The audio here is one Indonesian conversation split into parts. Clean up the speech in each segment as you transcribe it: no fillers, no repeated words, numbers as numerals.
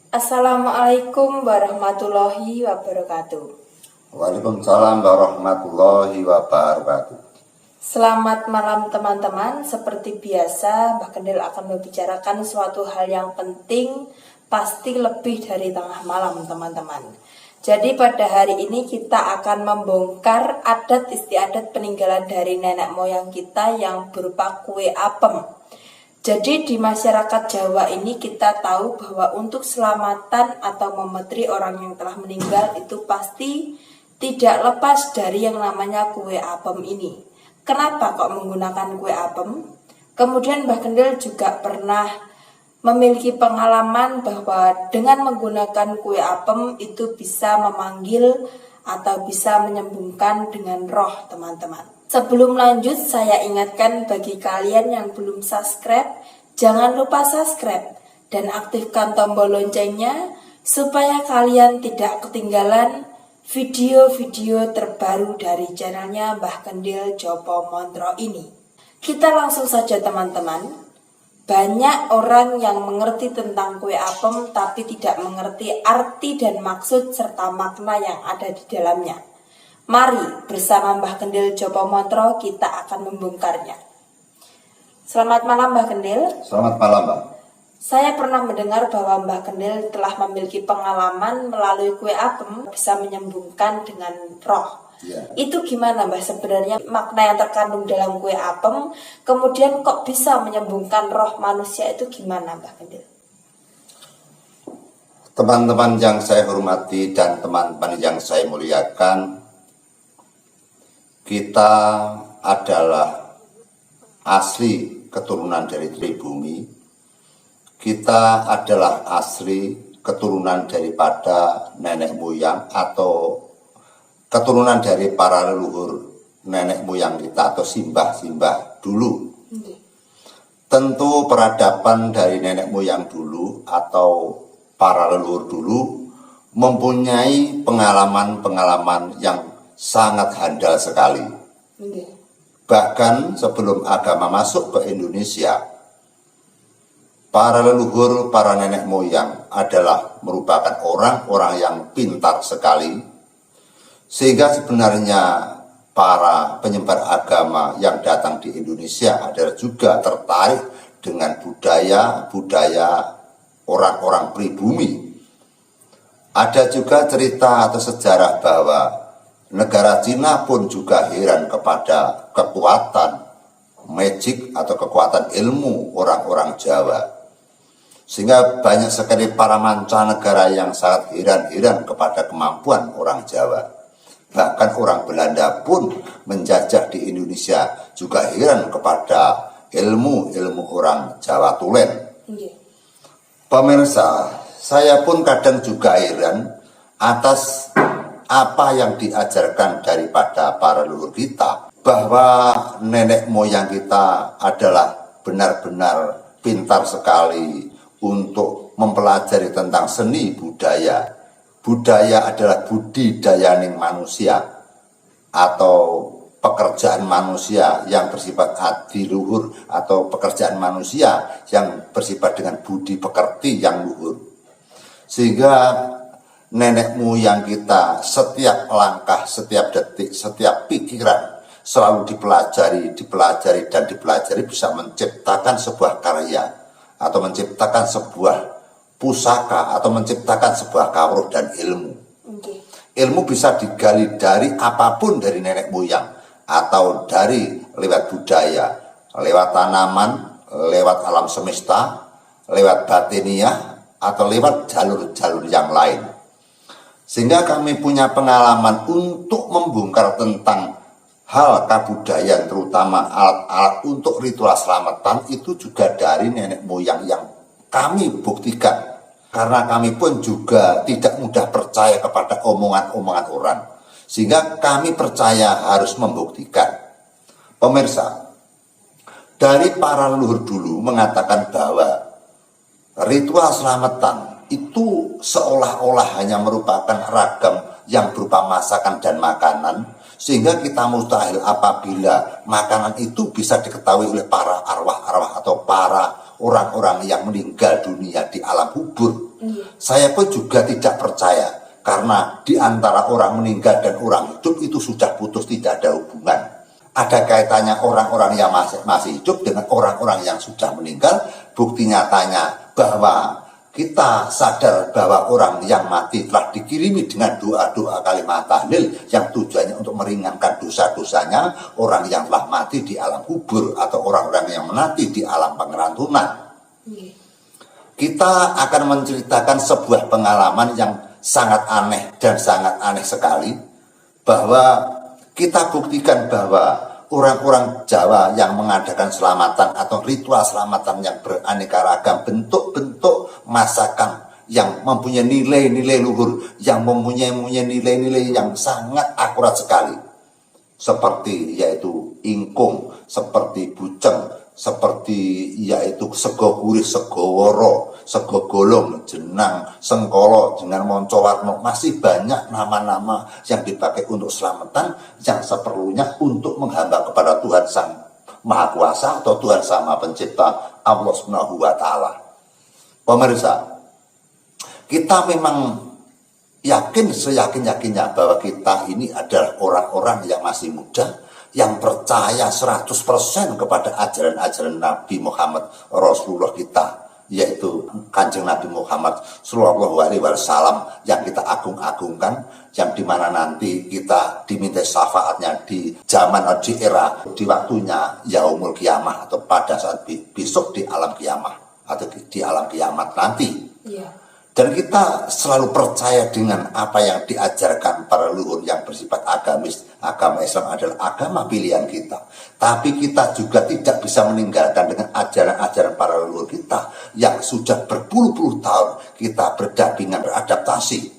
Assalamualaikum warahmatullahi wabarakatuh. Waalaikumsalam warahmatullahi wabarakatuh. Selamat malam teman-teman. Seperti biasa, Mbak Kendil akan membicarakan suatu hal yang penting, pasti lebih dari tengah malam teman-teman. Jadi pada hari ini kita akan membongkar adat istiadat peninggalan dari nenek moyang kita yang berupa kue apem. Jadi di masyarakat Jawa ini kita tahu bahwa untuk selamatan atau memetri orang yang telah meninggal itu pasti tidak lepas dari yang namanya kue apem ini. Kenapa kok menggunakan kue apem? Kemudian Mbah Kendil juga pernah memiliki pengalaman bahwa dengan menggunakan kue apem itu bisa memanggil atau bisa menyembuhkan dengan roh teman-teman. Sebelum lanjut, saya ingatkan bagi kalian yang belum subscribe, jangan lupa subscribe dan aktifkan tombol loncengnya supaya kalian tidak ketinggalan video-video terbaru dari channelnya Mbah Kendil Jopo Montro ini. Kita langsung saja teman-teman. Banyak orang yang mengerti tentang kue apem tapi tidak mengerti arti dan maksud serta makna yang ada di dalamnya. Mari bersama Mbah Kendil Jopo Montro kita akan membongkarnya. Selamat malam Mbah Kendil. Selamat malam, Mbak. Saya pernah mendengar bahwa Mbah Kendil telah memiliki pengalaman melalui kue apem bisa menyembuhkan dengan roh. Ya. Itu gimana Mbah sebenarnya makna yang terkandung dalam kue apem, kemudian kok bisa menyembuhkan roh manusia itu gimana Mbah Kendil? Teman-teman yang saya hormati dan teman-teman yang saya muliakan, kita adalah asli keturunan dari pribumi. Kita adalah asli keturunan daripada nenek moyang atau keturunan dari para leluhur nenek moyang kita atau simbah-simbah dulu. Tentu peradaban dari nenek moyang dulu atau para leluhur dulu mempunyai pengalaman-pengalaman yang sangat handal sekali. Bahkan sebelum agama masuk ke Indonesia, para leluhur, para nenek moyang adalah merupakan orang-orang yang pintar sekali. Sehingga sebenarnya para penyebar agama yang datang di Indonesia adalah juga tertarik dengan budaya orang-orang pribumi. Ada juga cerita atau sejarah bahwa negara Cina pun juga heran kepada kekuatan magic atau kekuatan ilmu orang-orang Jawa. Sehingga banyak sekali para mancanegara yang sangat heran-heran kepada kemampuan orang Jawa. Bahkan orang Belanda pun menjajah di Indonesia juga heran kepada ilmu-ilmu orang Jawa Tulen. Pemirsa, saya pun kadang juga heran atas apa yang diajarkan daripada para leluhur kita, bahwa nenek moyang kita adalah benar-benar pintar sekali untuk mempelajari tentang seni budaya. Budaya adalah budidayaning manusia atau pekerjaan manusia yang bersifat adiluhur atau pekerjaan manusia yang bersifat dengan budi pekerti yang luhur. Sehingga nenek moyang kita setiap langkah, setiap detik, setiap pikiran selalu dipelajari bisa menciptakan sebuah karya atau menciptakan sebuah pusaka atau menciptakan sebuah kawruh dan ilmu. Ilmu bisa digali dari apapun dari nenek moyang atau dari lewat budaya, lewat tanaman, lewat alam semesta, lewat batiniah atau lewat jalur-jalur yang lain. Sehingga kami punya pengalaman untuk membongkar tentang hal kebudayaan, terutama alat-alat untuk ritual selamatan itu juga dari nenek moyang yang kami buktikan. Karena kami pun juga tidak mudah percaya kepada omongan-omongan orang. Sehingga kami percaya harus membuktikan. Pemirsa, dari para leluhur dulu mengatakan bahwa ritual selamatan itu seolah-olah hanya merupakan ragam yang berupa masakan dan makanan, sehingga kita mustahil apabila makanan itu bisa diketahui oleh para arwah-arwah atau para orang-orang yang meninggal dunia di alam kubur. Saya pun juga tidak percaya, karena di antara orang meninggal dan orang hidup itu sudah putus, tidak ada hubungan. Ada kaitannya orang-orang yang masih hidup dengan orang-orang yang sudah meninggal. Bukti nyatanya bahwa kita sadar bahwa orang yang mati telah dikirimi dengan doa-doa kalimat tahlil yang tujuannya untuk meringankan dosa-dosanya orang yang telah mati di alam kubur atau orang-orang yang mati di alam pengerantunan. Kita akan menceritakan sebuah pengalaman yang sangat aneh dan sangat aneh sekali, bahwa kita buktikan bahwa orang-orang Jawa yang mengadakan selamatan atau ritual selamatan yang beraneka ragam bentuk-bentuk masakan yang mempunyai nilai-nilai luhur, yang mempunyai nilai-nilai yang sangat akurat sekali, seperti yaitu ingkung, seperti buceng, seperti yaitu sego gurih, sego woro, sego golong, jenang, sengkolo, dengan moncowarno. Masih banyak nama-nama yang dipakai untuk selamatan yang seperlunya untuk menghamba kepada Tuhan Sang Maha Kuasa atau Tuhan Sama Pencipta, Allah Subhanahu wa Ta'ala. Pemirsa, kita memang yakin seyakin-yakinnya bahwa kita ini adalah orang-orang yang masih muda, yang percaya 100% kepada ajaran-ajaran Nabi Muhammad Rasulullah kita, yaitu Kanjeng Nabi Muhammad Sallallahu Alaihi Wasallam yang kita agung-agungkan, yang dimana nanti kita diminta syafaatnya di zaman, di era, di waktunya yaumul kiamah, atau pada saat besok di alam kiamah atau di alam kiamat nanti. Dan kita selalu percaya dengan apa yang diajarkan para leluhur yang bersifat agamis. Agama Islam adalah agama pilihan kita. Tapi kita juga tidak bisa meninggalkan dengan ajaran-ajaran para leluhur kita yang sudah berpuluh-puluh tahun kita berdampingan, beradaptasi.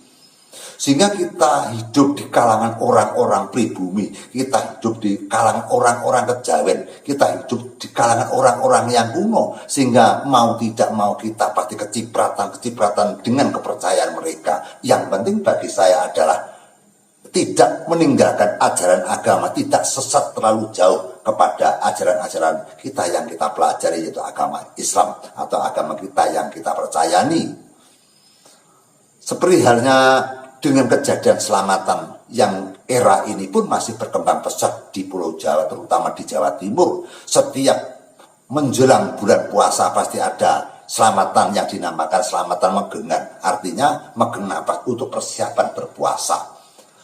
Sehingga kita hidup di kalangan orang-orang pribumi, kita hidup di kalangan orang-orang kejawen, kita hidup di kalangan orang-orang yang kuno, sehingga mau tidak mau kita pasti kecipratan dengan kepercayaan mereka. Yang penting bagi saya adalah tidak meninggalkan ajaran agama, tidak sesat terlalu jauh kepada ajaran-ajaran kita yang kita pelajari, yaitu agama Islam atau agama kita yang kita percayai. Seperti halnya dengan kejadian selamatan yang era ini pun masih berkembang pesat di Pulau Jawa, terutama di Jawa Timur. Setiap menjelang bulan puasa pasti ada selamatan yang dinamakan selamatan megengan. Artinya megen apa? Untuk persiapan berpuasa.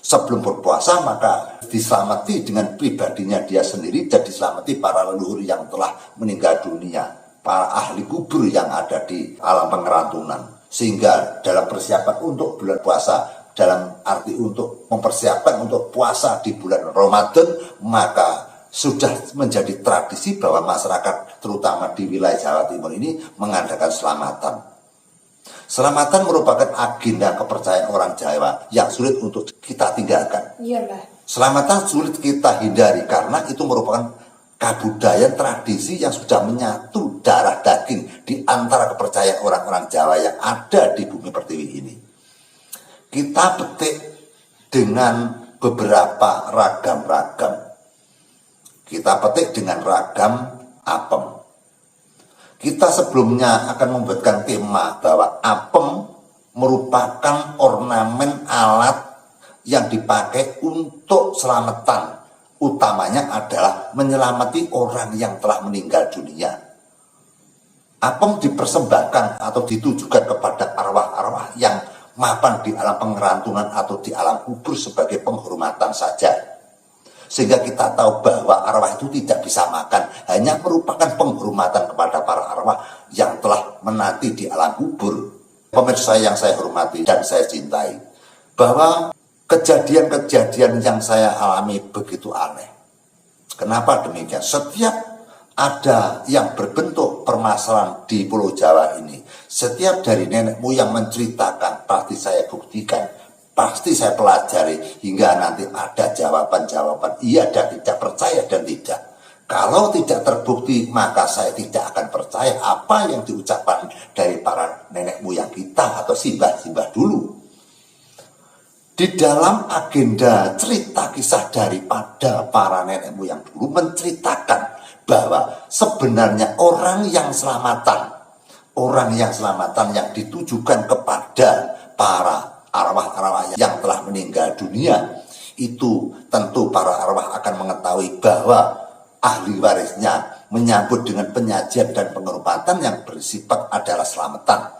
Sebelum berpuasa maka diselamati dengan pribadinya dia sendiri, dan diselamati para leluhur yang telah meninggal dunia, para ahli kubur yang ada di alam pengerantunan. Sehingga dalam persiapan untuk bulan puasa, dalam arti untuk mempersiapkan untuk puasa di bulan Ramadan, maka sudah menjadi tradisi bahwa masyarakat terutama di wilayah Jawa Timur ini mengadakan selamatan. Selamatan merupakan agenda kepercayaan orang Jawa yang sulit untuk kita tinggalkan. Selamatan sulit kita hindari karena itu merupakan kebudayaan tradisi yang sudah menyatu darah daging di antara kepercayaan orang-orang Jawa yang ada di bumi pertiwi ini. Kita petik dengan beberapa ragam-ragam. Kita petik dengan ragam apem. Kita sebelumnya akan membuatkan tema bahwa apem merupakan ornamen alat yang dipakai untuk selamatan. Utamanya adalah menyelamati orang yang telah meninggal dunia. Apem dipersembahkan atau ditujukan kepada arwah-arwah yang mapan di alam pengerantunan atau di alam kubur sebagai penghormatan saja. Sehingga kita tahu bahwa arwah itu tidak bisa makan, hanya merupakan penghormatan kepada para arwah yang telah menanti di alam kubur. Pemirsa yang saya hormati dan saya cintai, bahwa kejadian-kejadian yang saya alami begitu aneh. Kenapa demikian? Setiap ada yang berbentuk permasalahan di Pulau Jawa ini, setiap dari nenek moyang menceritakan, pasti saya buktikan, pasti saya pelajari, hingga nanti ada jawaban-jawaban iya dan tidak, percaya dan tidak. Kalau tidak terbukti, maka saya tidak akan percaya apa yang diucapkan dari para nenek moyang kita atau simbah-simbah dulu. Di dalam agenda cerita kisah daripada para nenek moyang dulu menceritakan bahwa sebenarnya orang yang selamatan orang yang selamatan yang ditujukan kepada para arwah-arwah yang telah meninggal dunia, itu tentu para arwah akan mengetahui bahwa ahli warisnya menyambut dengan penyajian dan penghormatan yang bersifat adalah selamatan.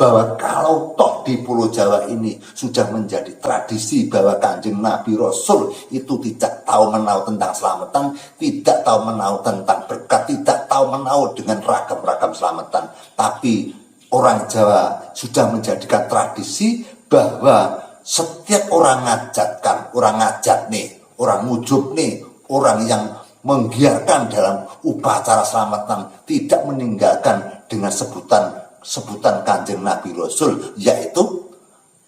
Bahwa kalau toh di Pulau Jawa ini sudah menjadi tradisi bahwa Kanjeng Nabi Rasul itu tidak tahu menau tentang selamatan, tidak tahu menau tentang berkat, tidak tahu menau dengan ragam-ragam selamatan. Tapi orang Jawa sudah menjadikan tradisi bahwa setiap orang ngajatkan, orang ngajat nih, orang mujub nih, orang yang menggiarkan dalam upacara selamatan tidak meninggalkan dengan sebutan Kanjeng Nabi Rasul, yaitu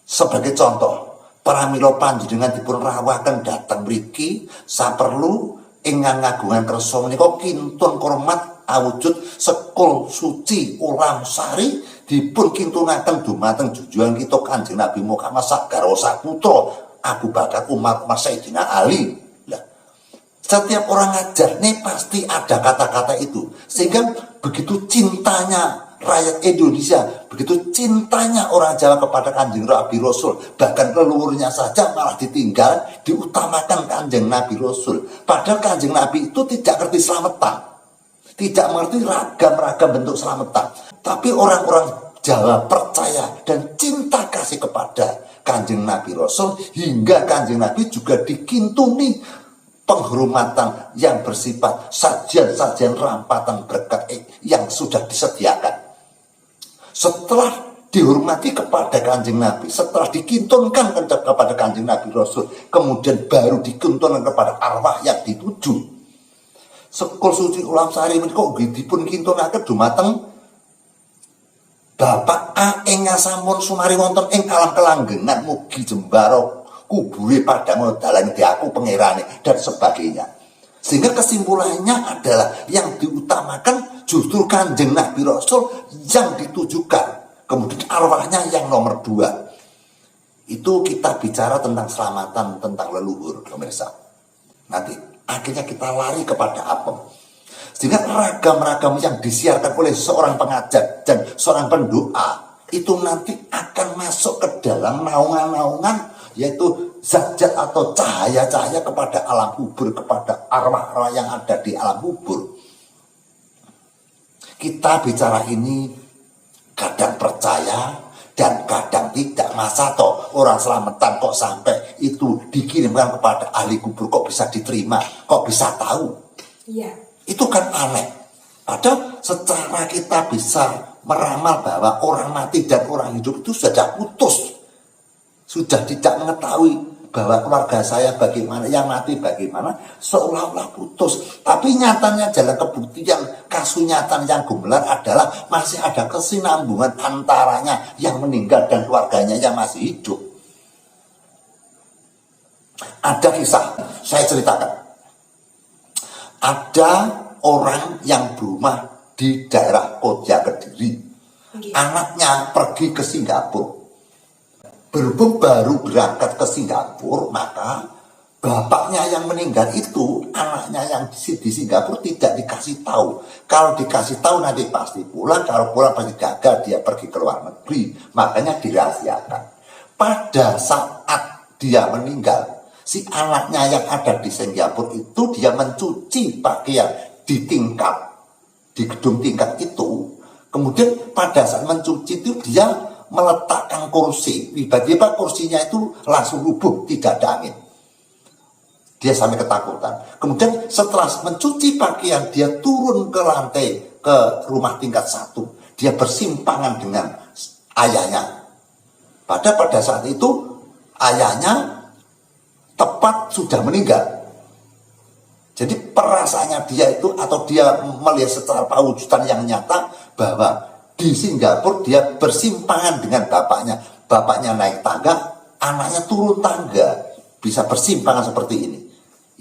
sebagai contoh pramila panjenengan dipun rawuhaken dhateng mriki saperlu ingkang ngagungan kersa menika kintun hormat awujud sekul suci ulam sari dipun kintunaken dumateng junjungan kita Kanjeng Nabi Muhammad sagara saputra Abu Bakar Umar Sayyidina Ali. Setiap orang ngajar nih pasti ada kata-kata itu, sehingga begitu cintanya rakyat Indonesia, begitu cintanya orang Jawa kepada Kanjeng Nabi Rasul, bahkan leluhurnya saja malah ditinggal, diutamakan Kanjeng Nabi Rasul. Padahal Kanjeng Nabi itu tidak ngerti selamatan, tidak mengerti ragam-ragam bentuk selamatan. Tapi orang-orang Jawa percaya dan cinta kasih kepada Kanjeng Nabi Rasul, hingga Kanjeng Nabi juga dikintuni penghormatan yang bersifat sajian-sajian rampatan berkat yang sudah disediakan. Setelah dihormati kepada Kanjeng Nabi, setelah dikintunkan kepada Kanjeng Nabi Rasul, kemudian baru dikintunkan kepada arwah yang dituju. Sekul suci ulam sari menika dipun kintunaken dumateng Bapak A ingkang sampun sumari wonten ing alam kelanggengan, mugi jembaro kubure padang dalan diaku pangerane dan sebagainya. Sehingga kesimpulannya adalah yang diutamakan justru Kanjeng Nabi Rasul yang ditujukan, kemudian arwahnya yang nomor 2. Itu kita bicara tentang selamatan, tentang leluhur, pemirsa. Nanti akhirnya kita lari kepada apem. Sehingga ragam-ragam yang disiarkan oleh seorang pengajar dan seorang pendoa itu nanti akan masuk ke dalam naungan-naungan, yaitu zat-zat atau cahaya-cahaya kepada alam kubur, kepada arwah-arwah yang ada di alam kubur. Kita bicara ini kadang percaya dan kadang tidak. Masa toh orang selamatan kok sampai itu dikirimkan kepada ahli kubur, kok bisa diterima, kok bisa tahu? Iya. Itu kan aneh. Padahal secara kita bisa meramal bahwa orang mati dan orang hidup itu sudah putus, sudah tidak mengetahui bahwa keluarga saya bagaimana, yang mati bagaimana, seolah-olah putus. Tapi nyatanya jalan kebuktian kasunyatan yang gumelar adalah masih ada kesinambungan antaranya yang meninggal dan keluarganya yang masih hidup. Ada kisah, saya ceritakan. Ada orang yang berumah di daerah Koja Kediri. Anaknya pergi ke Singapura. Berhubung baru berangkat ke Singapura, maka bapaknya yang meninggal itu, anaknya yang di Singapura tidak dikasih tahu. Kalau dikasih tahu nanti pasti pulang, kalau pulang pasti gagal, dia pergi ke luar negeri. Makanya dirahasiakan. Pada saat dia meninggal, si anaknya yang ada di Singapura itu dia mencuci pakaian di tingkat, di gedung tingkat itu. Kemudian pada saat mencuci itu dia meletakkan kursi, tiba-tiba kursinya itu langsung rubuh, tidak ada angin. Dia sampai ketakutan. Kemudian setelah mencuci pakaian, dia turun ke lantai, ke rumah tingkat 1. Dia bersimpangan dengan ayahnya. Pada saat itu ayahnya tepat sudah meninggal. Jadi perasaannya dia itu, atau dia melihat secara pewujudan yang nyata bahwa di Singapura dia bersimpangan dengan bapaknya. Bapaknya naik tangga, anaknya turun tangga. Bisa bersimpangan seperti ini.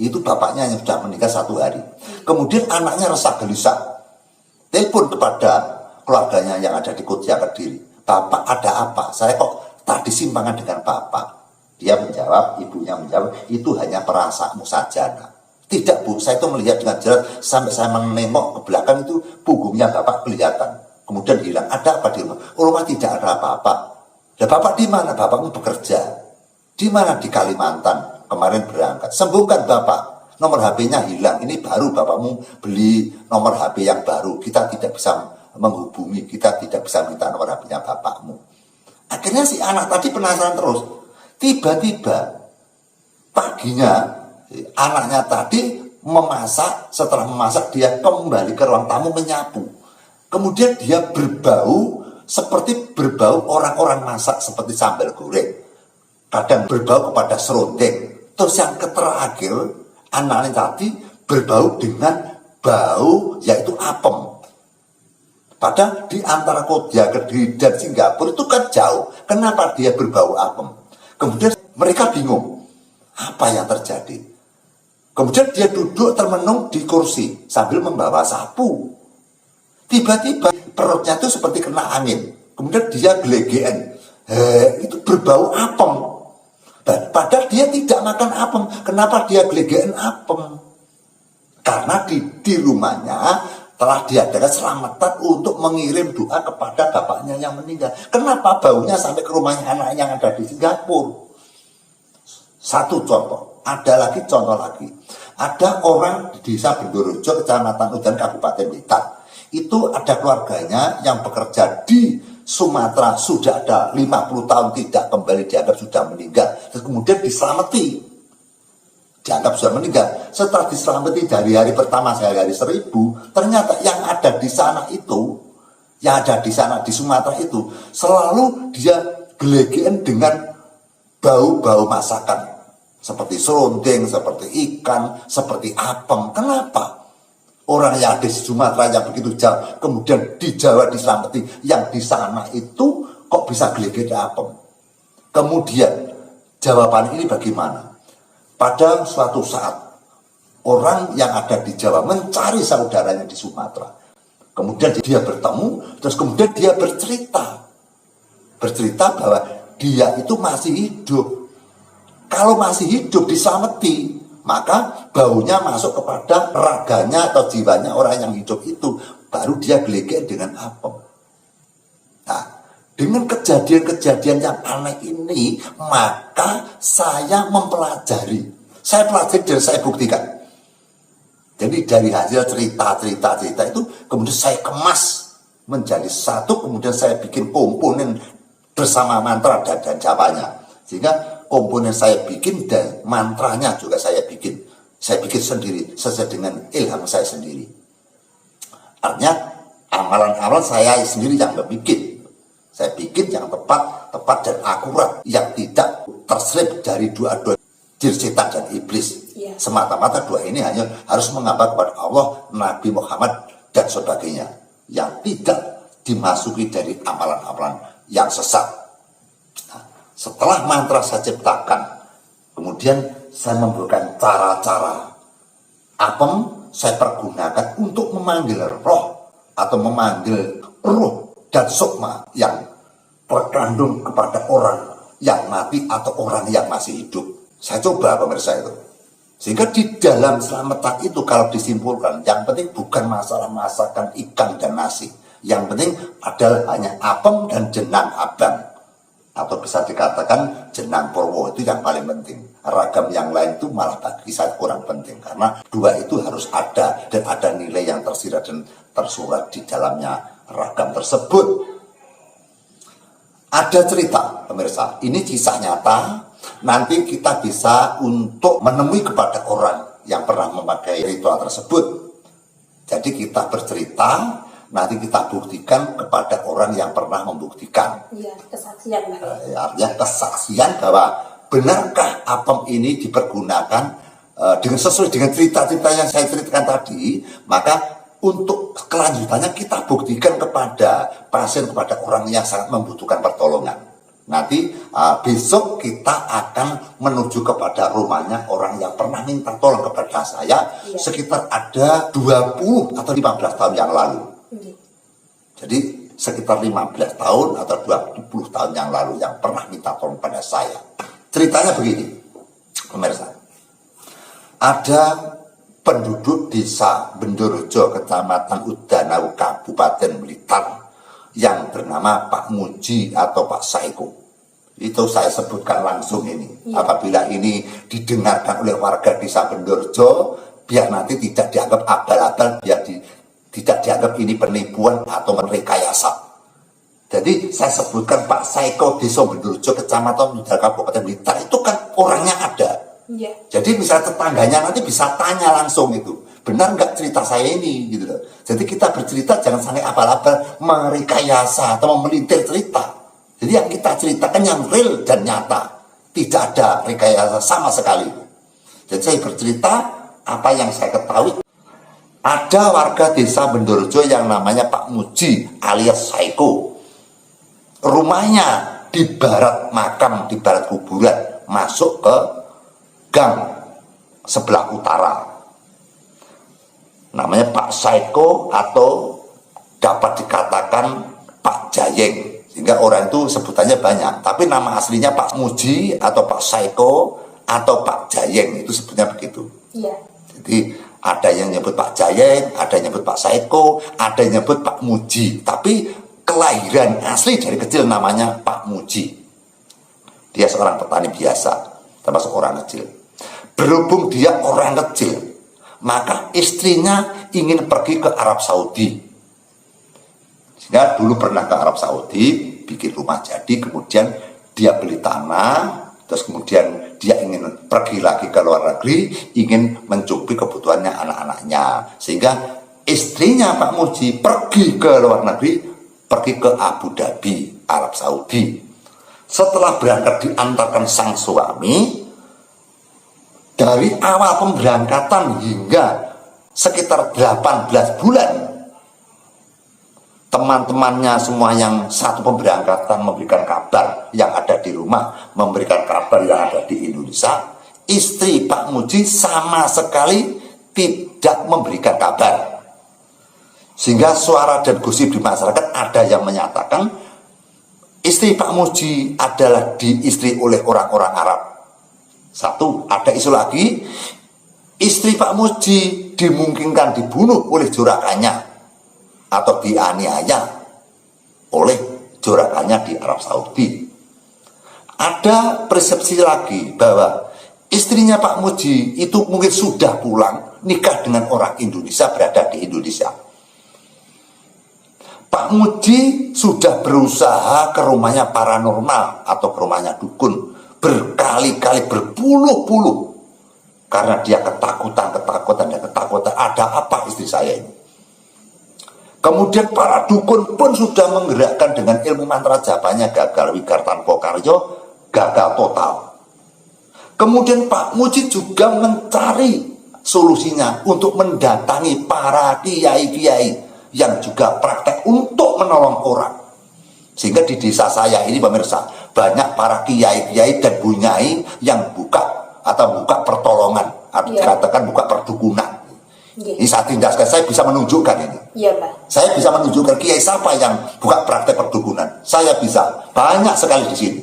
Itu bapaknya yang sudah meninggal 1 hari. Kemudian anaknya resah gelisah. Telepon kepada keluarganya yang ada di Koja Kediri. Bapak, ada apa? Saya kok tadi simpangan dengan bapak. Dia menjawab, ibunya menjawab, itu hanya perasaanmu saja. Nah, tidak Bu, saya itu melihat dengan jelas sampai saya menengok ke belakang itu punggungnya bapak kelihatan. kemudian hilang. Ada apa di rumah? Rumah tidak ada apa-apa. Lah bapak di mana? Bapakmu bekerja. Di mana? Di Kalimantan. Kemarin berangkat. Sembuhkan bapak. Nomor HP-nya hilang. Ini baru bapakmu beli nomor HP yang baru. Kita tidak bisa menghubungi. Kita tidak bisa minta nomor HP-nya bapakmu. Akhirnya si anak tadi penasaran terus. Tiba-tiba paginya anaknya tadi memasak. Setelah memasak dia kembali ke ruang tamu menyapu. Kemudian dia berbau seperti berbau orang-orang masak seperti sambal goreng. Kadang berbau kepada serundeng. Terus yang terakhir anaknya tadi berbau dengan bau yaitu apem. Padahal di antara Kodia, Kediri dan Singapura itu kan jauh. Kenapa dia berbau apem? Kemudian mereka bingung. Apa yang terjadi? Kemudian dia duduk termenung di kursi sambil membawa sapu. Tiba-tiba perutnya itu seperti kena angin. Kemudian dia gelegean. Itu berbau apem. Padahal dia tidak makan apem. Kenapa dia gelegean apem? Karena di rumahnya telah diadakan selamatan untuk mengirim doa kepada bapaknya yang meninggal. Kenapa baunya sampai ke rumahnya anak yang ada di Singapura? Satu contoh. Ada lagi contoh lagi. Ada orang di desa Bendorojo, Kecamatan Udan, Kabupaten Blitar. Itu ada keluarganya yang bekerja di Sumatera, sudah ada 50 tahun tidak kembali, dianggap sudah meninggal. Terus kemudian diselamati, dianggap sudah meninggal. Setelah diselamati dari hari pertama sampai hari 1000, ternyata yang ada di sana itu, yang ada di sana di Sumatera itu, selalu dia gelegean dengan bau-bau masakan. Seperti serundeng, seperti ikan, seperti apem. Kenapa? Orang yang ada di Sumatera yang begitu jauh, kemudian di Jawa diselamati, yang di sana itu kok bisa gelegede apem? Kemudian jawaban ini bagaimana? Pada suatu saat orang yang ada di Jawa mencari saudaranya di Sumatera. Kemudian dia bertemu, terus kemudian dia bercerita bahwa dia itu masih hidup. Kalau masih hidup diselamati, maka baunya masuk kepada raganya atau jiwanya orang yang hidup itu, baru dia gelegean dengan apem. Nah, dengan kejadian-kejadian yang aneh ini, maka saya mempelajari. Saya pelajari dan saya buktikan. Jadi dari hasil cerita itu, kemudian saya kemas menjadi satu, kemudian saya bikin komponen bersama mantra dan jawanya. Sehingga komponen saya bikin dan mantranya juga saya bikin. Saya bikin sendiri sesuai dengan ilham saya sendiri. Artinya amalan-amalan saya sendiri yang bikin. Saya bikin yang tepat dan akurat, yang tidak terselip dari dua-dua jin setan dan iblis. Ya. Semata-mata dua ini hanya harus mengabdi kepada Allah, Nabi Muhammad dan sebagainya, yang tidak dimasuki dari amalan-amalan yang sesat. Setelah mantra saya ciptakan, kemudian saya memberikan cara-cara apem saya pergunakan untuk memanggil roh atau memanggil ruh dan sukma yang berkandung kepada orang yang mati atau orang yang masih hidup. Saya coba pemirsa itu. Sehingga di dalam selamatan itu kalau disimpulkan, yang penting bukan masalah masakan ikan dan nasi. Yang penting adalah hanya apem dan jenang abang. Atau bisa dikatakan jenang purwo, itu yang paling penting. Ragam yang lain itu malah bagi saya kurang penting, karena dua itu harus ada dan ada nilai yang tersirat dan tersurat di dalamnya ragam tersebut. Ada cerita pemirsa, ini kisah nyata. Nanti kita bisa untuk menemui kepada orang yang pernah memakai ritual tersebut. Jadi kita bercerita, nanti kita buktikan kepada orang yang pernah membuktikan. Iya, kesaksian lah. Artinya kesaksian bahwa benarkah apem ini dipergunakan dengan sesuai dengan cerita-cerita yang saya ceritakan tadi, maka untuk kelanjutannya kita buktikan kepada pasien, kepada orang yang sangat membutuhkan pertolongan. Nanti besok kita akan menuju kepada rumahnya orang yang pernah minta tolong kepada saya, sekitar ada 20 atau 15 tahun yang lalu. Jadi sekitar 15 tahun atau 20 tahun yang lalu yang pernah minta tolong pada saya. Ceritanya begini, pemirsa. Ada penduduk desa Bendorojo, Kecamatan Udanau, Kabupaten Blitar, yang bernama Pak Muji atau Pak Saiko. Itu saya sebutkan langsung ini. Apabila ini didengarkan oleh warga desa Bendorjo, biar nanti tidak dianggap abal-abal, biar tidak dianggap ini penipuan atau merekayasa. Jadi saya sebutkan Pak Saiko Desa Bendorjo, Kecamatan Tegal, Kabupaten Blitar, itu kan orangnya ada. Jadi misalnya tetangganya nanti bisa tanya langsung itu, benar nggak cerita saya ini gitu loh. Jadi kita bercerita jangan sampai abal-abal merekayasa atau memelintir cerita. Jadi yang kita ceritakan yang real dan nyata, tidak ada rekayasa sama sekali. Jadi saya bercerita apa yang saya ketahui. Ada warga desa Bendorjo yang namanya Pak Muji alias Saiko. Rumahnya di barat makam, di barat kuburan, masuk ke gang sebelah utara. Namanya Pak Saiko atau dapat dikatakan Pak Jayeng. Sehingga orang itu sebutannya banyak. Tapi nama aslinya Pak Muji atau Pak Saiko atau Pak Jayeng, itu sebutnya begitu. Jadi ada yang nyebut Pak Jayeng, ada yang nyebut Pak Saiko, ada yang nyebut Pak Muji. Tapi kelahiran asli dari kecil namanya Pak Muji. Dia seorang petani biasa, termasuk orang kecil. Berhubung dia orang kecil, maka istrinya ingin pergi ke Arab Saudi. Sehingga dulu pernah ke Arab Saudi, bikin rumah jadi, kemudian dia beli tanah, terus kemudian dia ingin pergi lagi ke luar negeri, ingin mencukupi kebutuhannya anak-anaknya. Sehingga istrinya Pak Muji pergi ke luar negeri, pergi ke Abu Dhabi, Arab Saudi. Setelah berangkat diantarkan sang suami, dari awal pemberangkatan hingga sekitar 18 bulan, teman-temannya semua yang satu pemberangkatan memberikan kabar yang ada di rumah, memberikan kabar yang ada di Indonesia. Istri Pak Muji sama sekali tidak memberikan kabar. Sehingga suara dan gosip di masyarakat ada yang menyatakan istri Pak Muji adalah diistri oleh orang-orang Arab. Satu, ada isu lagi, istri Pak Muji dimungkinkan dibunuh oleh juragannya atau dianiaya oleh juragannya di Arab Saudi. Ada persepsi lagi bahwa istrinya Pak Muji itu mungkin sudah pulang nikah dengan orang Indonesia, berada di Indonesia. Pak Muji sudah berusaha ke rumahnya paranormal atau ke rumahnya dukun berkali-kali, berpuluh-puluh, karena dia ketakutan, ada apa istri saya ini. Kemudian para dukun pun sudah menggerakkan dengan ilmu mantra japanya, gagal. Wigar tanpa karyo, gagal total. Kemudian Pak Muji juga mencari solusinya untuk mendatangi para kiai-kiai yang juga praktek untuk menolong orang. Sehingga di desa saya ini pemirsa, banyak para kiai-kiai dan bunyai yang buka pertolongan, atau dikatakan buka perdukunan. Ini saya tindakan, saya bisa menunjukkan ini. Saya bisa menunjukkan kiai siapa yang buka praktek perdukunan. Saya bisa, banyak sekali di sini.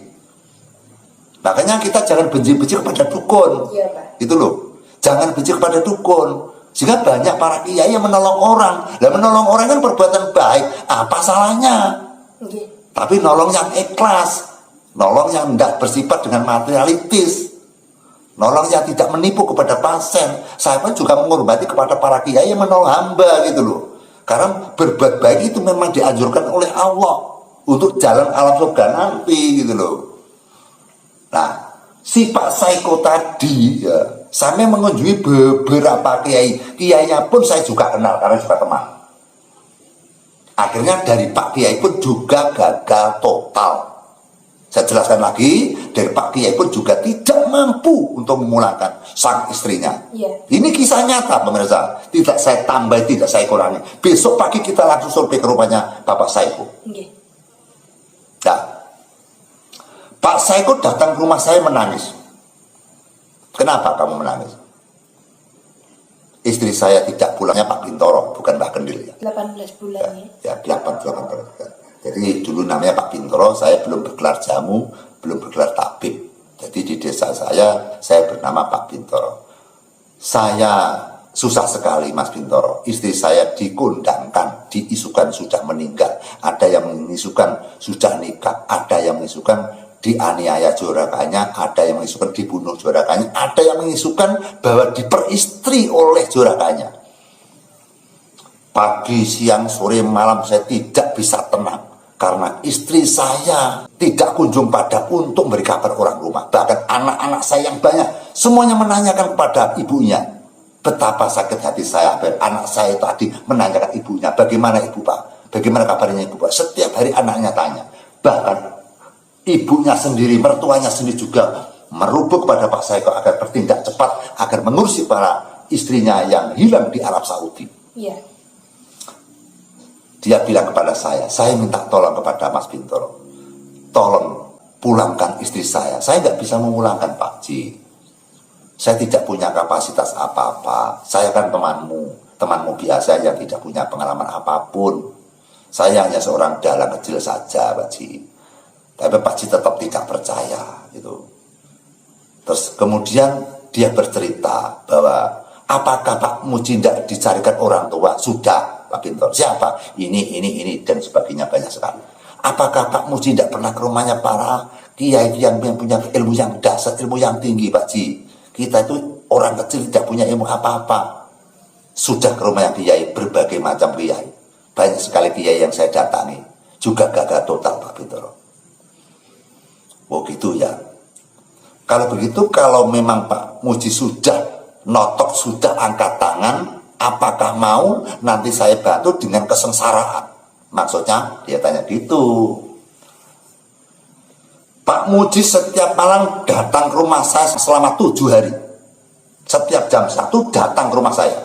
Makanya kita jangan benci-benci kepada dukun. Itu loh, jangan benci kepada dukun. Sehingga banyak para kiai yang menolong orang. Dan menolong orang kan perbuatan baik, apa salahnya? Tapi nolong yang ikhlas, nolong yang tidak bersifat dengan materialistis, nolong yang tidak menipu kepada pasien. Saya pun juga menghormati kepada para kiai yang menolong hamba gitu loh. Karena berbuat baik itu memang dianjurkan oleh Allah untuk jalan alam surga nanti gitu loh. Nah, si Pak Saiko tadi ya, saya mengunjungi beberapa kiai. Kiainya pun saya juga kenal karena juga teman. Akhirnya dari Pak Kiai pun juga gagal total. Saya jelaskan lagi, dari Pak Kiai pun juga tidak mampu untuk memulangkan sang istrinya. Ini kisah nyata pemirsa. Tidak saya tambah, tidak saya kurangi. Besok pagi kita langsung survei ke rumahnya Bapak Saiko. Nah, Pak Saiko datang ke rumah saya menangis. Kenapa kamu menangis? Istri saya tidak pulangnya Pak Bintoro, bukan Mbak Kendil ya. 18 bulan ya. 8 bulan. Jadi dulu namanya Pak Bintoro, saya belum bergelar jamu, belum bergelar tabib. Jadi di desa saya bernama Pak Bintoro. Saya susah sekali Mas Bintoro. Istri saya dikundangkan, diisukan sudah meninggal. Ada yang mengisukan sudah nikah, ada yang mengisukan dianiaya jorakannya, ada yang mengisukan dibunuh jorakannya, ada yang mengisukan bahwa diperistri oleh jorakannya. Pagi, siang, sore, malam saya tidak bisa tenang karena istri saya tidak kunjung pada untuk memberi kabar orang rumah. Bahkan anak-anak saya yang banyak semuanya menanyakan kepada ibunya. Betapa sakit hati saya, anak saya tadi menanyakan ibunya, bagaimana ibu Pak, bagaimana kabarnya ibu Pak. Setiap hari anaknya tanya. Bahkan ibunya sendiri, mertuanya sendiri juga merubuk kepada Pak Saiko agar bertindak cepat, agar mengurusi para istrinya yang hilang di Arab Saudi. Iya. Dia bilang kepada saya minta tolong kepada Mas Bintoro, tolong pulangkan istri saya nggak bisa memulangkan Pak Ji. Saya tidak punya kapasitas apa-apa. Saya kan temanmu biasa yang tidak punya pengalaman apapun. Saya hanya seorang dalang kecil saja, Pak Ji. Tapi Pak Ji tetap tidak percaya, gitu. Terus kemudian dia bercerita bahwa apakah Pak Muji tidak dicarikan orang tua? Sudah, Pak Bintoro. Siapa? Ini, dan sebagainya banyak sekali. Apakah Pak Muji tidak pernah ke rumahnya para kiai yang punya ilmu yang dasar, ilmu yang tinggi, Pak Ji? Kita itu orang kecil tidak punya ilmu apa-apa. Sudah ke rumah yang kiai, berbagai macam kiai. Banyak sekali kiai yang saya datangi. Juga gagal total, Pak Bintoro. Oh gitu ya. Kalau begitu, kalau memang Pak Muji sudah notok, sudah angkat tangan, apakah mau nanti saya bantu dengan kesengsaraan? Maksudnya dia tanya gitu. Pak Muji setiap malam datang ke rumah saya selama 7 hari. Setiap jam 1 datang ke rumah saya.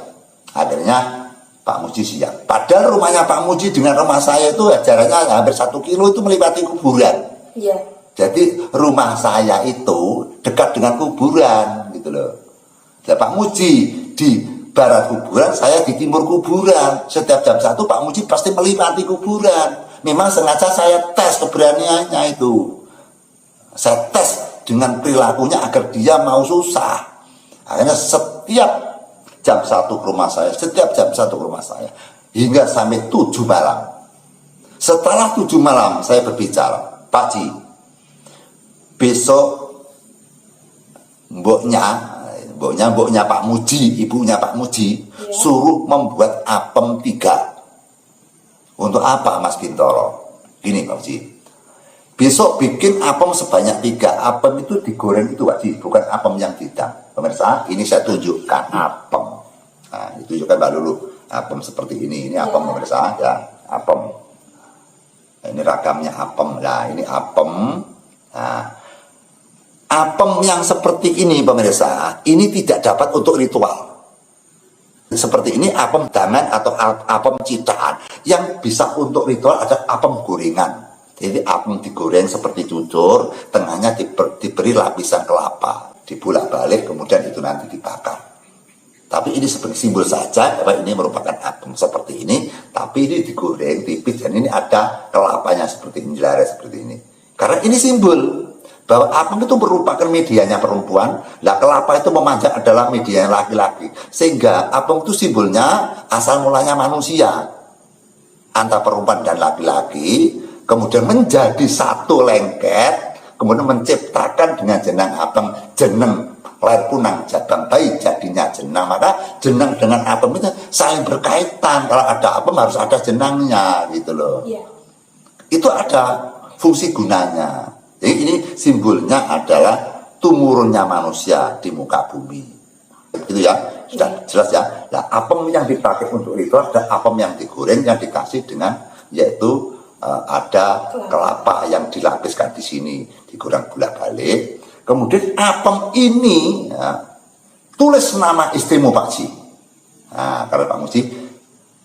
Akhirnya Pak Muji siap. Padahal rumahnya Pak Muji dengan rumah saya itu jaraknya hampir 1 kilo, itu melewati kuburan. Iya. Jadi rumah saya itu dekat dengan kuburan gitu loh. Nah, Pak Muji di barat kuburan, saya di timur kuburan. Setiap jam 1 Pak Muji pasti melewati kuburan. Memang sengaja saya tes keberaniannya itu. Saya tes dengan perilakunya agar dia mau susah. Akhirnya setiap jam 1 ke rumah saya, setiap jam 1 ke rumah saya, hingga sampai 7 malam. Setelah 7 malam saya berbicara, Pak Ji, besok mboknya Pak Muji, ibunya Pak Muji, suruh membuat apem 3. Untuk apa Mas Bintoro? Gini Pak Muji, besok bikin apem sebanyak 3. Apem itu digoreng itu Pak Ji, bukan apem yang hidang. Pemirsa, ini saya tunjukkan apem. Nah, ditunjukkan Mbak Lulu, apem seperti ini. Ini apem pemirsa, ya, apem. Nah, ini ragamnya apem. Nah, ini apem. Nah, apem yang seperti ini pemirsa, ini tidak dapat untuk ritual. Seperti ini apem dangan atau apem citaan. Yang bisa untuk ritual ada apem gorengan. Jadi apem digoreng seperti cucur, tengahnya diberi lapisan kelapa, dibolak-balik, kemudian itu nanti dibakar. Tapi ini sebagai simbol saja, bahwa ini merupakan apem seperti ini, tapi ini digoreng tipis dan ini ada kelapanya seperti ini, jelares seperti ini. Karena ini simbol bahwa apem itu merupakan medianya perempuan, lah kelapa itu memanjat adalah medianya laki-laki. Sehingga apem itu simbolnya asal mulanya manusia antara perempuan dan laki-laki, kemudian menjadi satu lengket, kemudian menciptakan dengan jenang apem, jeneng lahir punang jabang bayi jadinya jenang. Maka jenang dengan apem itu saling berkaitan. Kalau ada apem harus ada jenangnya gitu loh. Yeah. Itu ada fungsi gunanya. Jadi ini simbolnya adalah tumurunnya manusia di muka bumi. Gitu ya, sudah jelas ya. Nah, apem yang dipakai untuk itu ada apem yang digoreng yang dikasih dengan yaitu ada kelapa yang dilapiskan di sini, digoreng bolak-balik. Kemudian apem ini ya, tulis nama istrimu Pak Ji. Nah, kalau Pak Muji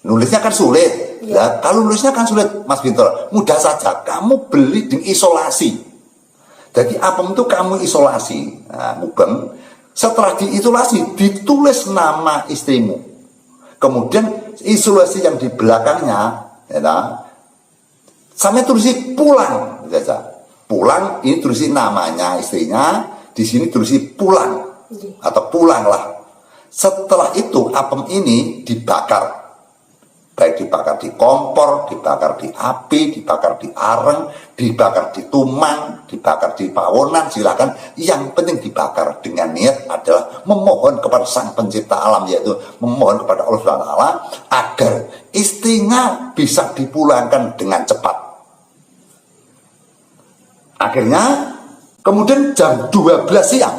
nulisnya kan sulit. Ya. Nah, kalau nulisnya kan sulit Mas Bintoro, mudah saja. Kamu beli di isolasi. Jadi apem itu kamu isolasi. Nah, mubeng. Setelah diisolasi ditulis nama istrimu. Kemudian isolasi yang di belakangnya ya, sampai tulis pulang saja. Pulang ini tulis namanya istrinya, di sini tulis pulang atau pulanglah. Setelah itu apem ini dibakar, baik dibakar di kompor, dibakar di api, dibakar di areng, dibakar di tumang, dibakar di pawonan, silakan. Yang penting dibakar dengan niat adalah memohon kepada Sang Pencipta alam, yaitu memohon kepada Allah SWT agar istrinya bisa dipulangkan dengan cepat. Akhirnya kemudian jam 12 siang,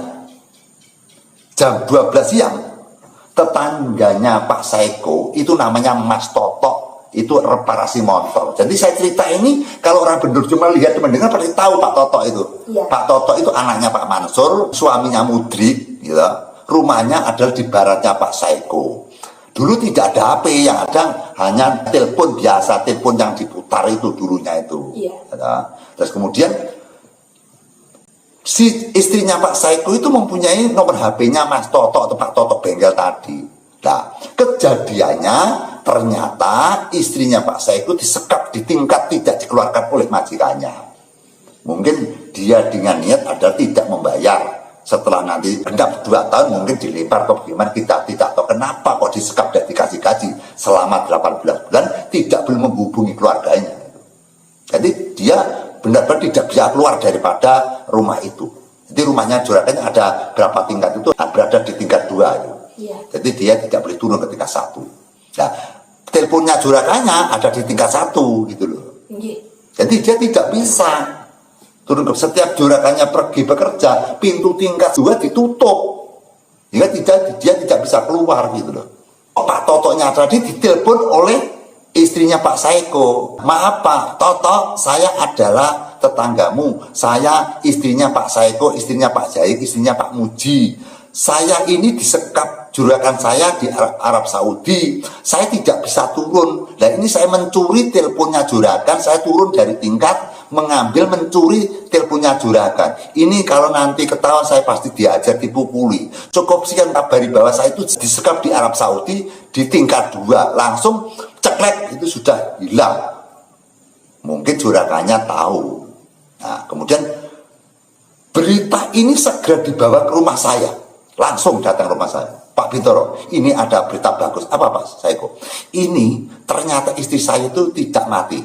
tetangganya Pak Saiko itu namanya Mas Toto, itu reparasi motor. Jadi saya cerita ini kalau orang bener cuma lihat mendengar pasti tahu Pak Toto itu. Iya. Pak Toto itu anaknya Pak Mansur, suaminya Mudrik, gitu. Rumahnya adalah di baratnya Pak Saiko. Dulu tidak ada HP, yang ada hanya telepon biasa, telepon yang diputar itu dulunya itu. Iya. Terus kemudian si istrinya Pak Saiko itu mempunyai nomor HP-nya Mas Toto atau Pak Toto bengkel tadi. Nah, kejadiannya ternyata istrinya Pak Saiko disekap di tingkat tidak dikeluarkan oleh majikannya. Mungkin dia dengan niat adalah tidak membayar. Setelah nanti genap 2 tahun mungkin dilempar ke bagaimana, kita tidak tahu kenapa kok disekap dan dikasih gaji selama 18 bulan tidak belum menghubungi keluarganya. Jadi dia benar-benar tidak bisa keluar daripada rumah itu. Jadi rumahnya juragannya ada berapa tingkat itu, berada di tingkat 2 itu. Iya. Jadi dia tidak boleh turun ke tingkat 1. Nah, teleponnya juragannya ada di tingkat 1 gitu loh. Iya. Jadi dia tidak bisa turun ke, setiap juragannya pergi bekerja, pintu tingkat 2 ditutup. Dia tidak bisa keluar gitu loh. Pak Totonya tadi ditelepon oleh istrinya Pak Saiko. Maaf Pak Toto, saya adalah tetanggamu. Saya istrinya Pak Saiko, istrinya Pak Jahit, istrinya Pak Muji. Saya ini disekap juragan saya di Arab Saudi. Saya tidak bisa turun. Nah ini saya mencuri teleponnya juragan. Saya turun dari tingkat, mencuri teleponnya juragan. Ini kalau nanti ketahuan saya pasti diajar, dipukuli. Cukup sekian kabari bahwa saya itu disekap di Arab Saudi di tingkat 2. Langsung ceklek itu sudah hilang. Mungkin juragannya tahu. Nah kemudian berita ini segera dibawa ke rumah saya. Langsung datang ke rumah saya. Pak Bintoro, ini ada berita bagus. Apa Pak Saiko? Ini ternyata istri saya itu tidak mati.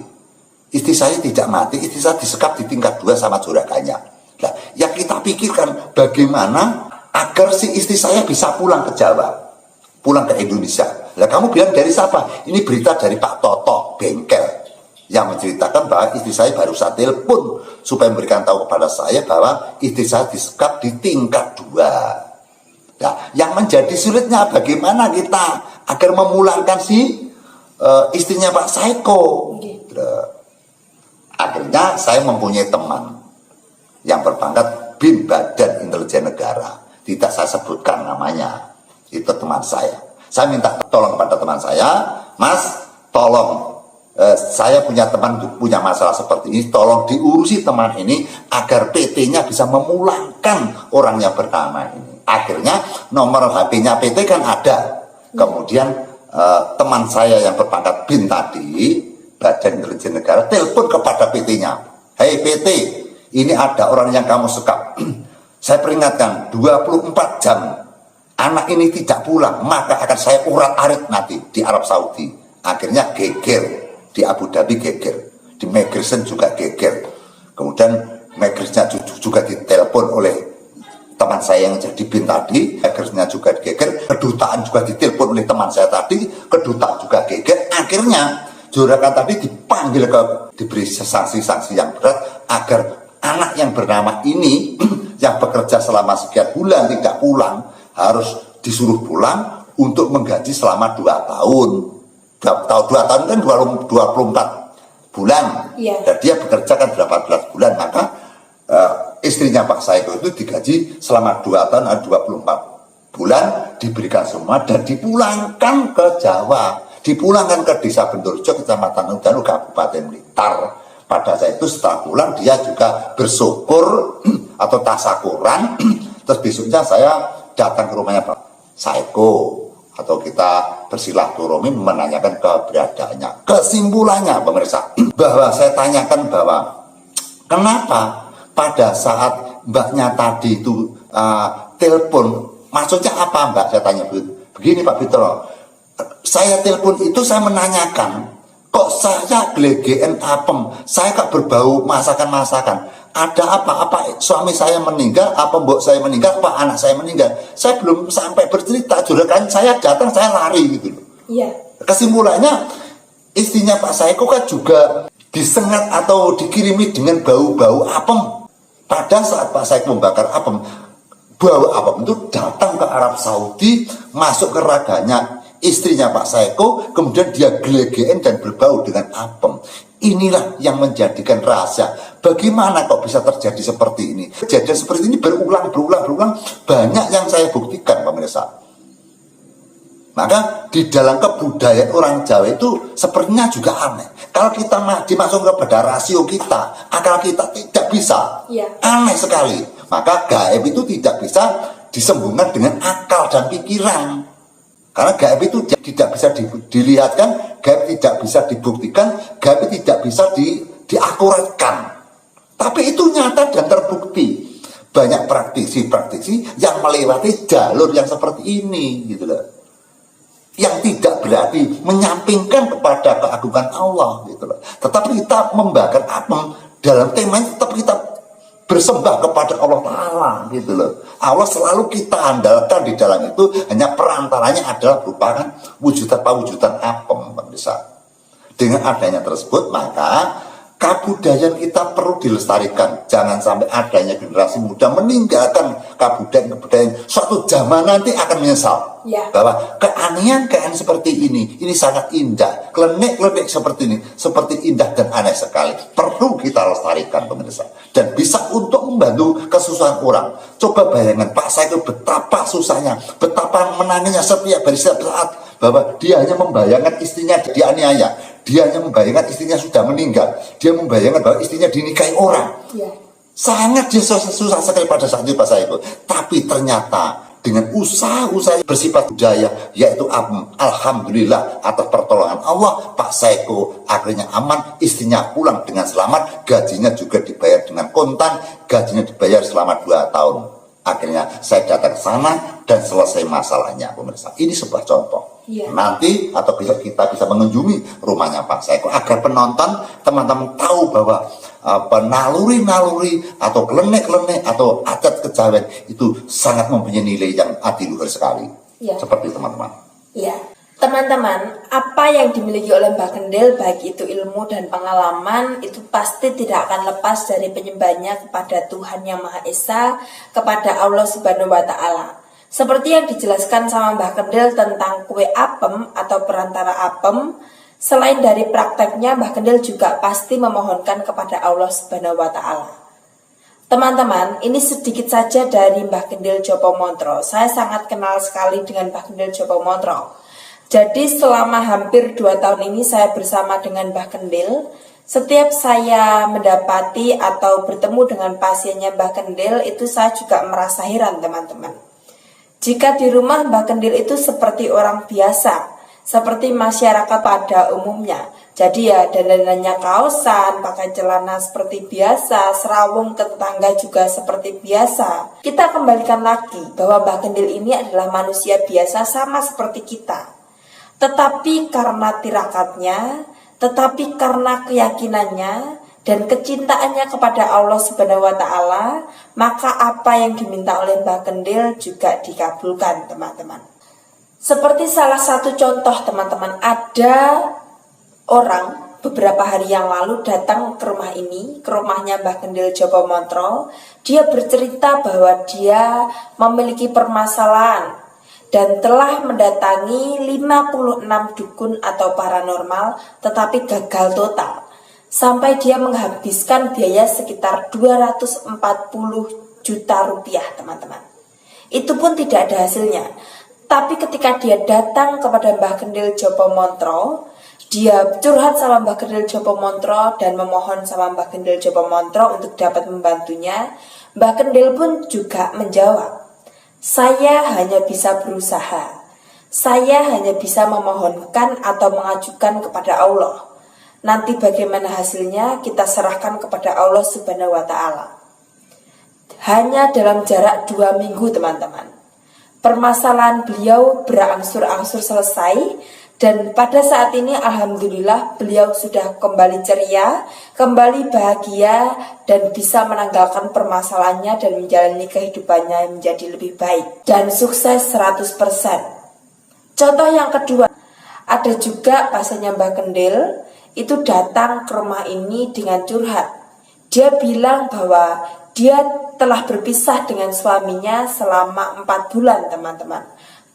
Istri saya tidak mati, istri saya disekap di tingkat 2 sama juragannya. Nah, yang kita pikirkan bagaimana agar si istri saya bisa pulang ke Jawa, pulang ke Indonesia. Nah, kamu bilang dari siapa? Ini berita dari Pak Toto bengkel yang menceritakan bahwa istri saya baru saja telepon supaya memberikan tahu kepada saya bahwa istri saya disekap di tingkat 2. Nah, yang menjadi sulitnya bagaimana kita agar memulangkan si istrinya Pak Saiko. Akhirnya saya mempunyai teman yang berpangkat Bin Badan Intelijen Negara. Tidak saya sebutkan namanya. Itu teman saya. Saya minta tolong kepada teman saya, Mas, tolong saya punya teman punya masalah seperti ini, tolong diurusi teman ini agar PT-nya bisa memulangkan orang yang bernama ini. Akhirnya nomor HP-nya PT kan ada. Kemudian teman saya yang berpangkat Bin tadi, Badan Intelijen Negara, telepon kepada PT-nya. Hei PT, ini ada orang yang kamu sekap. Saya peringatkan 24 jam anak ini tidak pulang, maka akan saya urat-arit nanti di Arab Saudi. Akhirnya geger di Abu Dhabi, geger di Migration juga geger. Kemudian Migrasinya juga ditelepon oleh teman saya yang jadi Bin tadi. Migrasinya juga geger, kedutaan juga ditelepon oleh teman saya tadi, kedutaan juga geger. Akhirnya juragan tadi dipanggil diberi sanksi-sanksi yang berat agar anak yang bernama ini yang bekerja selama sekian bulan tidak pulang harus disuruh pulang untuk menggaji selama 2 tahun. 2 tahun kan 24 bulan. Iya. Dan dia bekerja kan 18 bulan, maka istrinya Pak Saiko itu digaji selama 2 tahun 24 bulan, diberikan semua dan dipulangkan ke Jawa. Dipulangkan ke Desa Bendorjo, Kecamatan Udanu, Kabupaten Blitar. Pada saat itu setelah pulang dia juga bersyukur atau tasakuran. Terus besoknya saya datang ke rumahnya Pak Saiko atau kita bersilaturahmi menanyakan keberadaannya. Kesimpulannya pemirsa, bahwa saya tanyakan bahwa kenapa pada saat mbaknya tadi itu telepon, maksudnya apa mbak, saya tanya begitu. begini Pak Fitro, saya telepon itu saya menanyakan, kok saya glegeen apem, saya kok berbau masakan-masakan, ada apa suami saya meninggal, apa mbok saya meninggal, apa anak saya meninggal. Saya belum sampai bercerita, juragan saya datang, saya lari gitu loh. Iya. Kesimpulannya, istrinya Pak Saeko kan juga disengat atau dikirimi dengan bau-bau apem. Pada saat Pak Saeko membakar apem, bau apem itu datang ke Arab Saudi, masuk ke raganya istrinya Pak Saeko, kemudian dia gelegeen dan berbau dengan apem. Inilah yang menjadikan rahasia. Bagaimana kok bisa terjadi seperti ini? Kejadian seperti ini berulang, banyak yang saya buktikan pemirsa. Maka di dalam kebudayaan orang Jawa itu sepertinya juga aneh. Kalau kita dimasukkan kepada rasio kita, akal kita tidak bisa. Aneh sekali. Maka gaib itu tidak bisa disembungkan dengan akal dan pikiran. Karena gaib itu tidak bisa dilihatkan, gaib tidak bisa dibuktikan, gaib tidak bisa diakuratkan. Tapi itu nyata dan terbukti. Banyak praktisi-praktisi yang melewati jalur yang seperti ini, gitu loh. Yang tidak berarti menyampingkan kepada keagungan Allah, gitu loh. Tetapi kita membakar apem dalam tema ini, tetap kita bersembah kepada Allah Ta'ala, gitu loh. Allah selalu kita andalkan di dalam itu, hanya perantaranya adalah merupakan wujudan apem, pemirsa. Dengan adanya tersebut, maka kebudayaan kita perlu dilestarikan. Jangan sampai adanya generasi muda meninggalkan kebudayaan. Suatu zaman nanti akan menyesal bahwa keanehan seperti ini sangat indah. Klenik-klenik seperti ini, seperti indah dan aneh sekali. Perlu kita lestarikan pemirsa. Dan bisa untuk membantu kesusahan orang. Coba bayangkan Pak Saeko betapa susahnya, betapa menangisnya setiap hari setiap saat, bahwa dia hanya membayangkan istrinya dianiaya, dia hanya membayangkan istrinya sudah meninggal, dia membayangkan bahwa istrinya dinikahi orang. Sangat dia susah sekali pada saat itu Pak Saeko. Tapi ternyata dengan usaha-usaha bersifat budaya, yaitu alhamdulillah atas pertolongan Allah, Pak Saeko akhirnya aman, istrinya pulang dengan selamat, gajinya juga dibayar dengan kontan, gajinya dibayar selama 2 tahun. Akhirnya saya datang ke sana dan selesai masalahnya, pemirsa. Ini sebuah contoh. Nanti atau besok kita bisa mengunjungi rumahnya Pak Saeko agar penonton, teman-teman tahu bahwa naluri-naluri atau klenik-klenik atau adat kejawen itu sangat mempunyai nilai yang adiluhur sekali. Seperti teman-teman. Teman-teman, apa yang dimiliki oleh Mbah Kendil, baik itu ilmu dan pengalaman, itu pasti tidak akan lepas dari penyembahnya kepada Tuhan Yang Maha Esa, kepada Allah Subhanahu wa Ta'ala. Seperti yang dijelaskan sama Mbah Kendil tentang kue apem atau perantara apem, selain dari prakteknya, Mbah Kendil juga pasti memohonkan kepada Allah Subhanahu wa Ta'ala. Teman-teman, ini sedikit saja dari Mbah Kendil Jopo Montro. Saya sangat kenal sekali dengan Mbah Kendil Jopo Montro. Jadi selama hampir 2 tahun ini saya bersama dengan Mbah Kendil. Setiap saya mendapati atau bertemu dengan pasiennya Mbah Kendil, itu saya juga merasa heran teman-teman. Jika di rumah Mbah Kendil itu seperti orang biasa, seperti masyarakat pada umumnya. Jadi ya dandanannya kaosan, pakai celana seperti biasa, serawung ke tetangga juga seperti biasa. Kita kembalikan lagi bahwa Mbah Kendil ini adalah manusia biasa sama seperti kita. Tetapi karena tirakatnya, tetapi karena keyakinannya dan kecintaannya kepada Allah Subhanahu wa Ta'ala, maka apa yang diminta oleh Mbah Kendil juga dikabulkan, teman-teman. Seperti salah satu contoh, teman-teman, ada orang beberapa hari yang lalu datang ke rumah ini, ke rumahnya Mbah Kendil Jopo Montro. Dia bercerita bahwa dia memiliki permasalahan dan telah mendatangi 56 dukun atau paranormal, tetapi gagal total. Sampai dia menghabiskan biaya sekitar 240 juta rupiah, teman-teman. Itu pun tidak ada hasilnya. Tapi ketika dia datang kepada Mbah Kendil Jopo Montro, dia curhat sama Mbah Kendil Jopo Montro dan memohon sama Mbah Kendil Jopo Montro untuk dapat membantunya. Mbah Kendil pun juga menjawab, "Saya hanya bisa berusaha. Saya hanya bisa memohonkan atau mengajukan kepada Allah. Nanti bagaimana hasilnya kita serahkan kepada Allah Subhanahu wa Ta'ala." Hanya dalam jarak 2 minggu, teman-teman. permasalahan beliau berangsur-angsur selesai. Dan pada saat ini alhamdulillah beliau sudah kembali ceria, kembali bahagia, dan bisa menanggalkan permasalahannya dan menjalani kehidupannya menjadi lebih baik dan sukses 100%. Contoh yang kedua, ada juga pasiennya Mbah Kendil itu datang ke rumah ini dengan curhat. Dia bilang bahwa dia telah berpisah dengan suaminya selama 4 bulan teman-teman,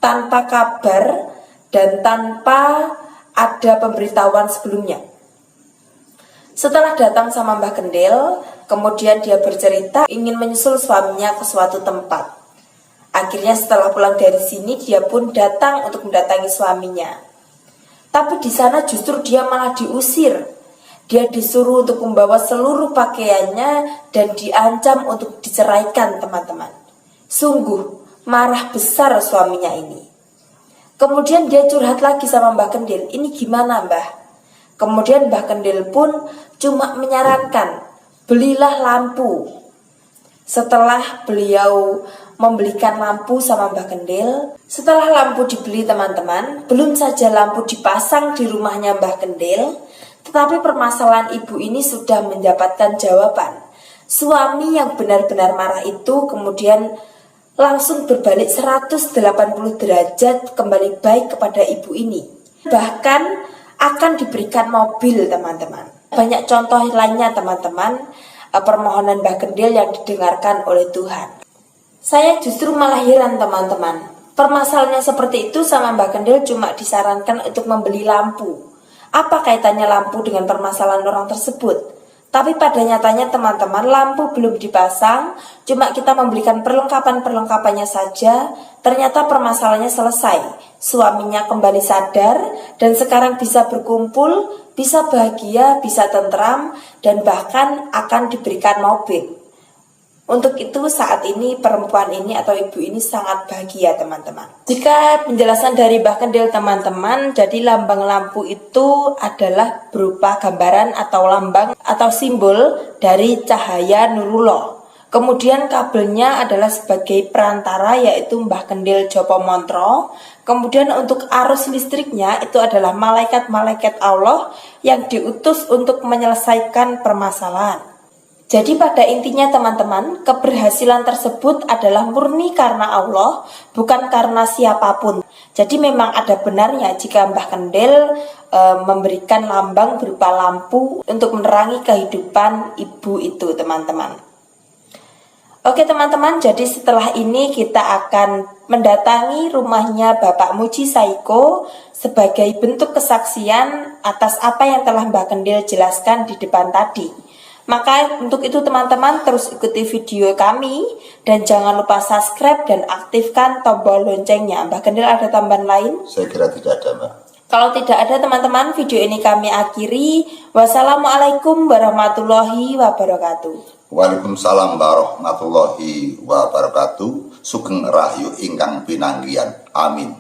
tanpa kabar dan tanpa ada pemberitahuan sebelumnya. Setelah datang sama Mbah Kendil, kemudian dia bercerita ingin menyusul suaminya ke suatu tempat. Akhirnya setelah pulang dari sini, dia pun datang untuk mendatangi suaminya. Tapi di sana justru dia malah diusir. Dia disuruh untuk membawa seluruh pakaiannya dan diancam untuk diceraikan teman-teman. Sungguh marah besar suaminya ini. Kemudian dia curhat lagi sama Mbah Kendil, ini gimana Mbah? Kemudian Mbah Kendil pun cuma menyarankan, belilah lampu. Setelah beliau membelikan lampu sama Mbah Kendil, setelah lampu dibeli teman-teman, belum saja lampu dipasang di rumahnya Mbah Kendil, tetapi permasalahan ibu ini sudah mendapatkan jawaban. Suami yang benar-benar marah itu kemudian langsung berbalik 180 derajat kembali baik kepada ibu ini. Bahkan akan diberikan mobil teman-teman. Banyak contoh lainnya teman-teman, permohonan Mbah Kendil yang didengarkan oleh Tuhan. Saya justru malah heran teman-teman. Permasalahannya seperti itu sama Mbah Kendil cuma disarankan untuk membeli lampu. Apa kaitannya lampu dengan permasalahan orang tersebut? Tapi pada nyatanya teman-teman, lampu belum dipasang, cuma kita membelikan perlengkapan-perlengkapannya saja, ternyata permasalahannya selesai. Suaminya kembali sadar dan sekarang bisa berkumpul, bisa bahagia, bisa tentram, dan bahkan akan diberikan mobil. Untuk itu saat ini perempuan ini atau ibu ini sangat bahagia teman-teman. Jika penjelasan dari Mbah Kendil teman-teman, jadi lambang lampu itu adalah berupa gambaran atau lambang atau simbol dari cahaya Nurullah. Kemudian kabelnya adalah sebagai perantara yaitu Mbah Kendil Jopo Montro. Kemudian untuk arus listriknya itu adalah malaikat-malaikat Allah yang diutus untuk menyelesaikan permasalahan. Jadi pada intinya teman-teman, keberhasilan tersebut adalah murni karena Allah, bukan karena siapapun. Jadi memang ada benarnya jika Mbah Kendil memberikan lambang berupa lampu untuk menerangi kehidupan ibu itu teman-teman. Oke teman-teman, jadi setelah ini kita akan mendatangi rumahnya Bapak Muji Saiko sebagai bentuk kesaksian atas apa yang telah Mbah Kendil jelaskan di depan tadi. Maka untuk itu teman-teman terus ikuti video kami dan jangan lupa subscribe dan aktifkan tombol loncengnya. Mbah Kendil ada tambahan lain? Saya kira tidak ada, Mbak. Kalau tidak ada teman-teman, video ini kami akhiri. Wassalamualaikum warahmatullahi wabarakatuh. Waalaikumsalam warahmatullahi wabarakatuh. Sugeng rahayu ingkang pinanggihan. Amin.